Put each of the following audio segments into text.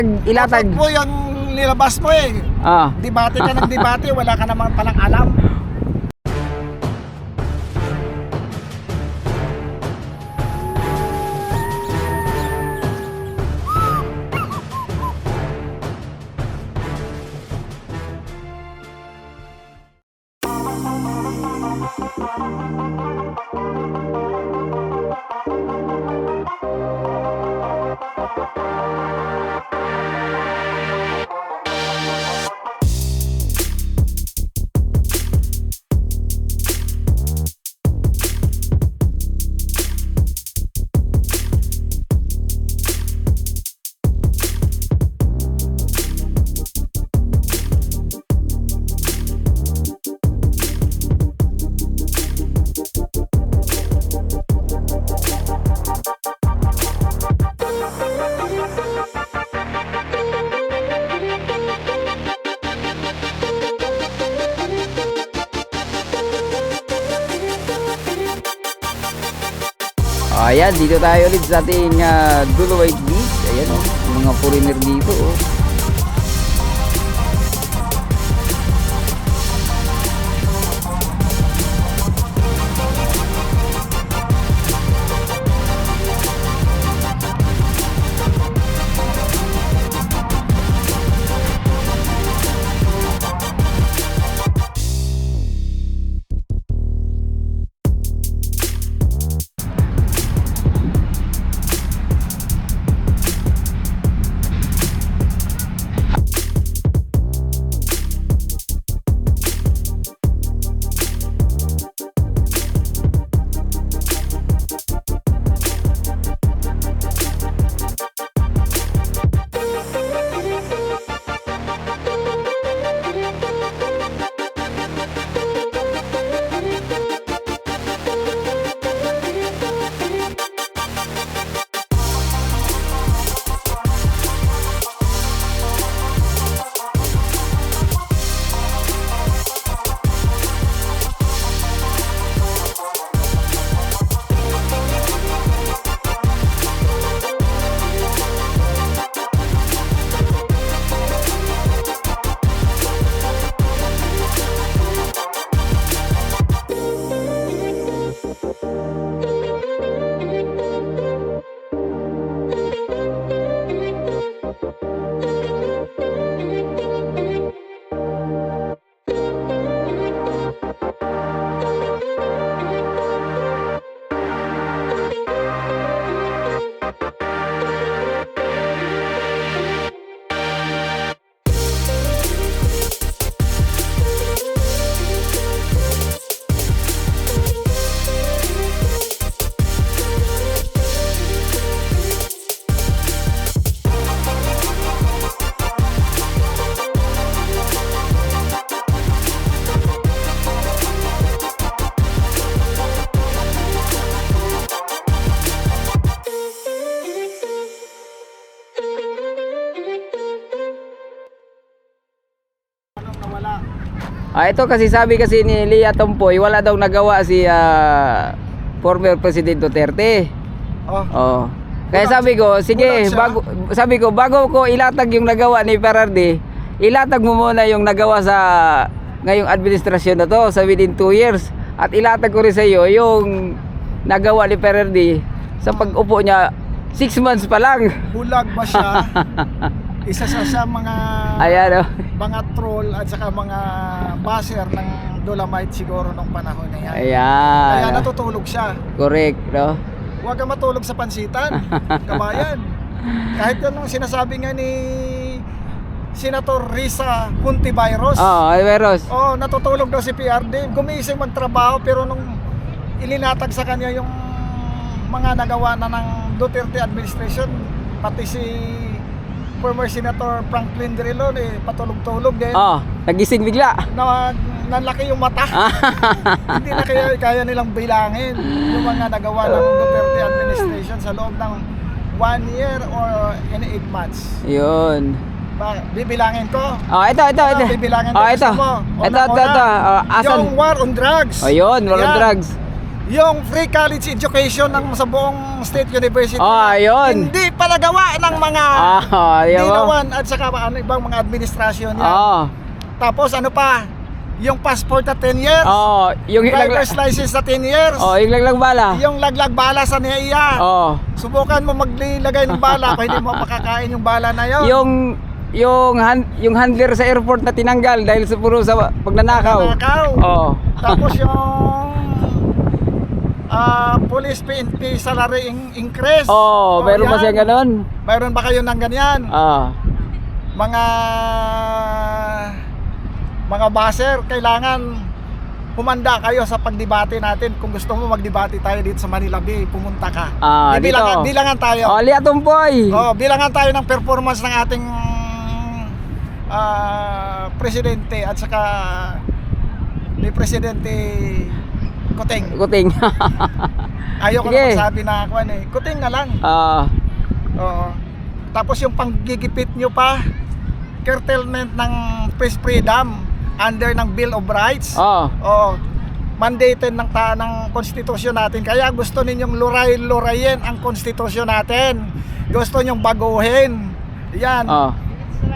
Ilatag. Dapat po yung nilabas mo eh. Debate ka ng debate, wala ka naman palang alam. Ayan, dito tayo ulit sa ating Dolomite Beach. Ayan yung mga foreigner dito Ito kasi sabi kasi ni Lea Tompoy, wala daw nagawa si former President Duterte. Kaya sabi ko, sige, bago ko ilatag yung nagawa ni Perardi, ilatag mo muna yung nagawa sa ngayong administrasyon na to sa within 2 years. At ilatag ko rin sa iyo yung nagawa ni Perardi sa pag-upo niya 6 months pa lang. Bulag ba siya? Isa sa mga mga troll at saka mga baser ng Dolomite siguro nung panahon na yan. Kaya natutulog siya. Correct, no? Huwag ka matulog sa pansitan, kabayan. Kahit yung sinasabi nga ni Senator Risa Hontiveros. Hontiveros. Natutulog daw si PRD. Gumising magtrabaho pero nung ilinatag sa kanya yung mga nagawa na ng Duterte administration, pati si former Senator Franklin Drilon patulog-tulog din. Nagising bigla. Nalaki yung mata. Hindi na kaya nilang bilangin yung mga nagawa ng Duterte administration sa loob ng 1 year or in 8 months. Yun. Bibilangin ko. Ito. Bibilangin ko. Ito. Yung war on drugs. Yun, war on drugs. yung free college education ng sa buong state university. Ayun. Hindi pa nagawa ng mga Di ba? Dinawan at saka ibang mga administrasyon yan. Tapos ano pa? Yung passport na 10 years. Yung driver's license na 10 years. yung laglag bala. Yung laglag bala sa NEA. Subukan mo maglagay ng bala kung hindi mo makakain yung bala na yun. Yung handler sa airport na tinanggal dahil sa puro sa pagnanakaw. Tapos yung police PNP salary increase. Mayroon ba siya ganun? Mayroon ba kayo ng ganyan? Mga baser, kailangan humanda kayo sa pagdebate natin. Kung gusto mo magdebate tayo dito sa Manila Bay, pumunta ka. Bilangan tayo. Lia Tumpoy. Bilangan tayo ng performance ng ating presidente at saka ni Presidente Kuting. Ayoko na magsabi na ako Kuting na lang. Tapos yung panggigipit nyo pa, curtailment ng press freedom under ng Bill of Rights. Mandated ng konstitusyon natin. Kaya gusto ninyong lurayin ang konstitusyon natin. Gusto ninyong baguhin. Yan.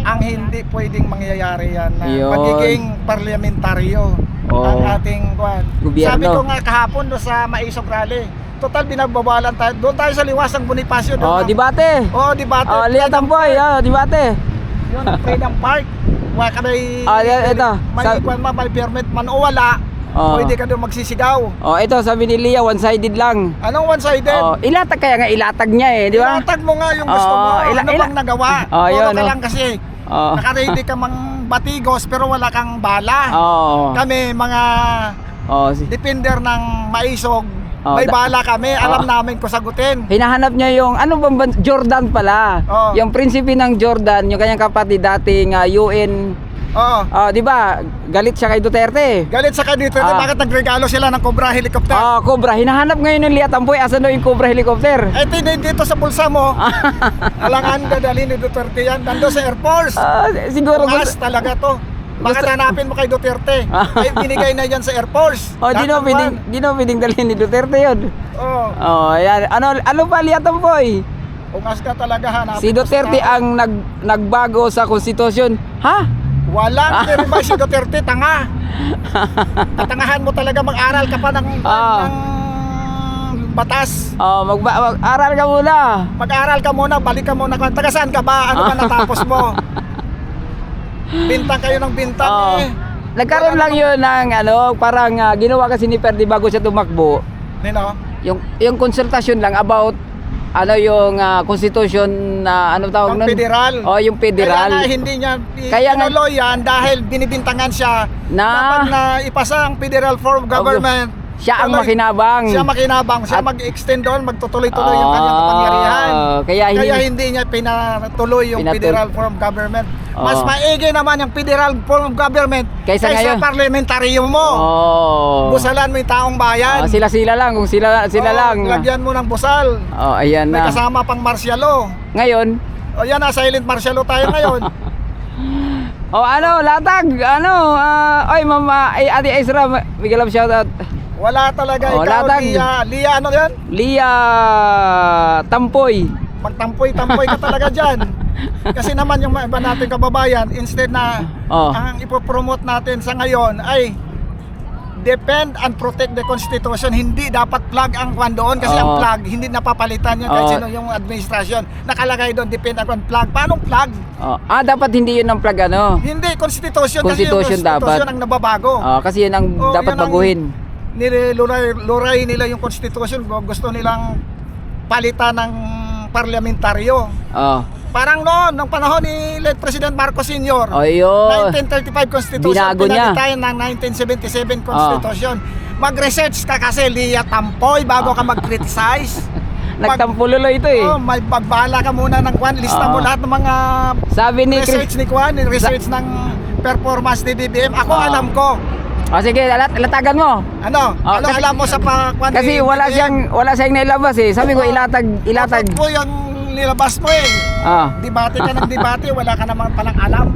Ang hindi pwedeng mangyayari yan na magiging parlamentaryo ang ating gobyerno. Sabi ko nga kahapon sa Maisog Rally, total binagbabalan tayo. Doon tayo sa Liwasang Bonifacio. Debate. Debate. Lia Tumpoy, debate. Yun, Freedom Park. Wala ka may ito. May permit man o wala. Pwede ka doon magsisigaw. Ito sabi ni Lia, one-sided lang. Anong one-sided? Ilatag kaya nga ilatag niya di ba? Ilatag mo nga yung gusto mo. Ano bang nagawa? Puro ka lang kasi. Nakaready ka mang batigos pero wala kang bala. Kami mga defender ng Maisog, may bala kami, alam namin kung sagutin. Hinahanap niya yung Jordan pala. Yung prinsipe ng Jordan, yung kanyang kapatid dating UN. Di ba? Galit siya kay Duterte. Galit siya kay Duterte. Bakit nagregalo sila ng Cobra helicopter? Cobra. Hinahanap ngayon ng Lia Tumpoy. Asan daw yung Cobra helicopter? Dito sa bulsa mo. Alangan dadalhin ni Duterte yan. Nando sa Air Force. Siguro Mas talaga to. Bakit hanapin mo kay Duterte? Ay binigay na yan sa Air Force. Di na pwedeng dalhin ni Duterte yun. Ayan. Ano pa Lia Tumpoy? Ungas ka talaga hanapin. Si Duterte ang nagbago sa konstitusyon. Walang niribay si Duterte, tanga. Katangahan mo talaga, mag-aral ka pa ng batas. Mag-aral ka muna. Mag-aral ka muna, balik ka muna. Taga saan ka ba? Ano ba natapos mo? Bintang kayo ng bintang Nagkaroon lang yun ng parang ginawa kasi ni Perdi bago siya tumakbo. Yung konsultasyon lang about yung constitution na tawag nun? Federal. Yung federal. Kaya nga hindi niya tinuloy yan dahil binibintangan siya dapat na ipasa ang federal form of government. Siya ang makinabang. Siya mag-extend doon, magtutuloy-tuloy yung kanyang kapangyarihan. Kaya hindi niya pinatuloy yung federal form of government. Mas maigi naman yung federal form of government kaysa parlamentaryo mo. Busalan mo yung taong bayan. Sila lang, kung sila lang. Lagyan mo ng busal. Ayan na. May kasama pang martial law. Ngayon? Yan na, silent martial law tayo ngayon. Latag. Mama, Ate Ezra, bigyan lang shoutout. Wala talaga ikaw, latag. Lia ano yan? Lia Tumpoy. Magtampoy-tampoy ka talaga dyan. Kasi naman yung iba natin kababayan, instead na ang ipopromote natin sa ngayon ay defend and protect the Constitution. Hindi dapat plug ang kwan doon kasi ang plug hindi napapalitan yun kahit sino yung administration. Nakalagay doon defend and plug. Paano plug? Dapat hindi yun ang plug Hindi, Constitution kasi yung Constitution Constitution ang nababago. Kasi yun ang dapat baguhin. Luray nila yung Constitution. Gusto nilang palitan ng parlamentaryo. Parang noon, nung panahon ni late President Marcos Sr. 1935 Constitution, binago niya. pinalitan ng 1977 Constitution. Mag-research ka kasi, Lia Tumpoy, bago ka mag-criticize. Nagtampulo ito may pagbala ka muna ng kwan, lista mo lahat ng mga sabi ni research ni kwan, research ng performance ni BBM. Ako alam ko. Sige, latagan mo. Ano alam mo sa kwan? Kasi wala siyang nilabas Sabi ko ilatag. Dapat po yung nilabas mo Debate ka ng debate, wala ka naman palang alam.